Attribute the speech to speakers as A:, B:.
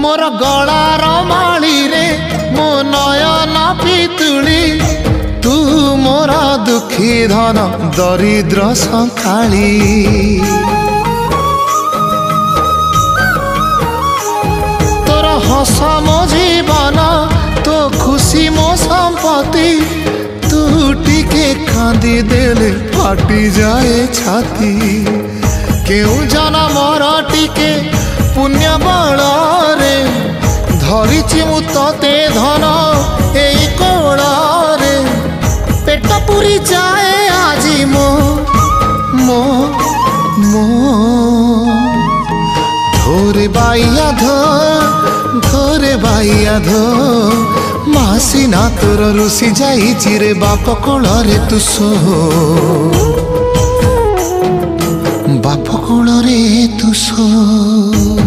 A: मोर गलार माली रे मो नयन पितुली तू मोर दुखी धन दरिद्र संखाली तोर हस मो जीवन तो खुशी मो संपत्ति तू टिके कांदी देले फाटी जाए छाती केउ जनमर टिके पुण्य बल रे धरिछि मु तते धन एई कोल रे पेट पुरी जाए आजी मो मो मो धोरे बाइया धोरे बाइया धो मासी ना तोर रुसी जाइछि रे बाप कोल रे तू सो बाप कोल रे तू सो।